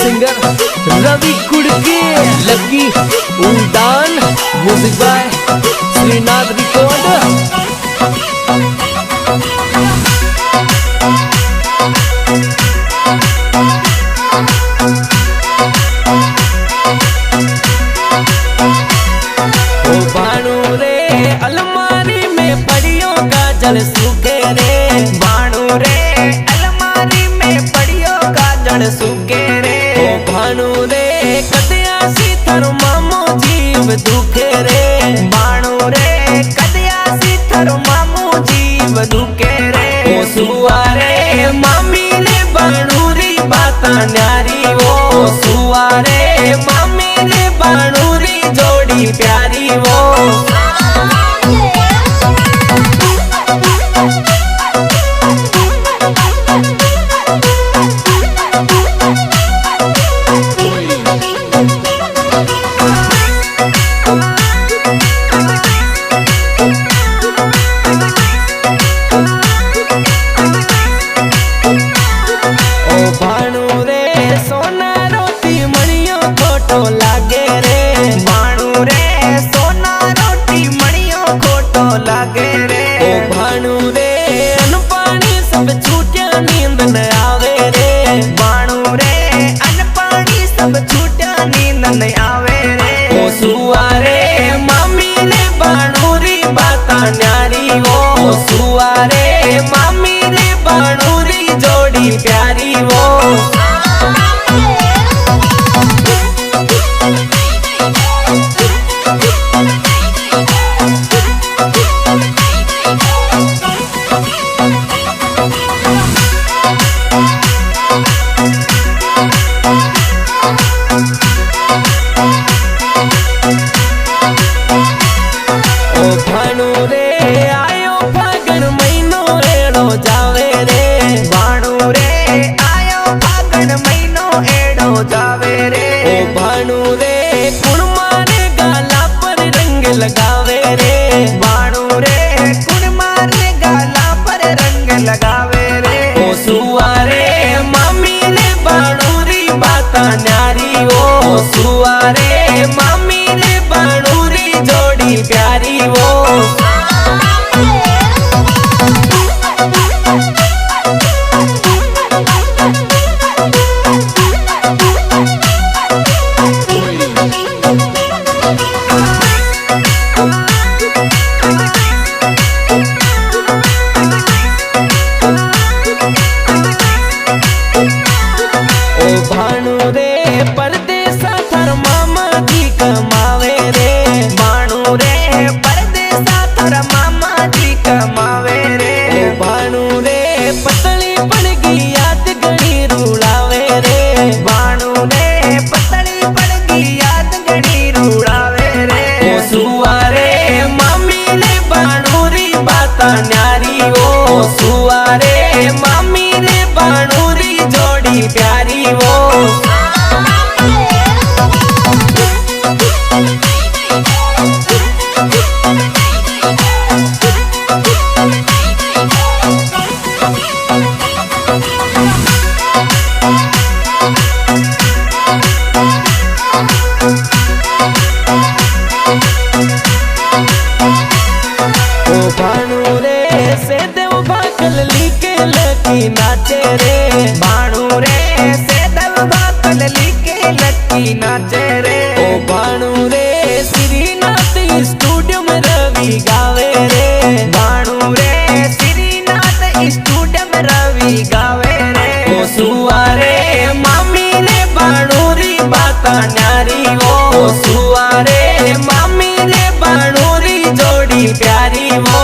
Singer Ravi कुड़के lucky उड़ान music by Srinath record. बाणू रे अलमारी में पड़ियों गाजर सूखे रे, बाणू रे अलमारी में पड़ियों गाजर सूखे रे। बाणू रे कदया सी थर मामो जीव दुखे रे, बाणू रे कदया सी थर मामू जीव दुखे रे। सुवारे मामी ने बाणू री बाता न्यारी वो, सुवारे मामी ने बाणू री जोड़ी प्यारी वो। बाणू रे सोना रोटी मणियों खोटो लागे रे, बाणू रे सोना रोटी मणियों खोटो लागे रे। बाणू रे अनपानी सब छूटिया नींद न आवे रे, बाणू रे अनपानी सब छूटिया नींद न आवे रे। सुवारे मामी ने बाणू री बाता न्यारी वो, सुवारे मामी ने बाणू री जोड़ी प्यारी वो। भाणू रे आयो फागण महीनो एड़ो जावे रे, बाणू रे आयो फागण महीनो एड़ो जावे रे। भाणू रे कुण मारे गाला पर रंग लगावे रे, बाणू रे कुण मारे गाला पर रंग लगावे रे। सुवारे मामी ने बाणू री बाता न्यारी वो, सुवारे मामी ने बाणू री जोड़ी प्यारी वो। भाणू रे परदेसा थर मामा जी कमावे रे, बाणू रे परदेसा थर मामा जी कमावे रे। भाणू रे पतली पड़गी याद गणी रुलावे रे, बाणू रे पतली पड़गी याद गणी रुड़ावे रे। सुवारे मामी ने बाणू री बाता न्यारी वो, सुवारे मामी ने बाणू री जोड़ी प्यारी वो। भाणू रे से देव भाकल लिखे लकी नाचे रे, बाणू रे से दल भाकल लिखे लकी नाचे रे। भाणू रे श्रीनाथ स्टूडियो में रवि गावे रे, बाणू रे श्रीनाथ स्टूडियो में रवि गावे रे। सुवारे मामी ने बाणू री बाता न्यारी वो, सुवारे मामी ने बाणू री जोड़ी प्यारी वो।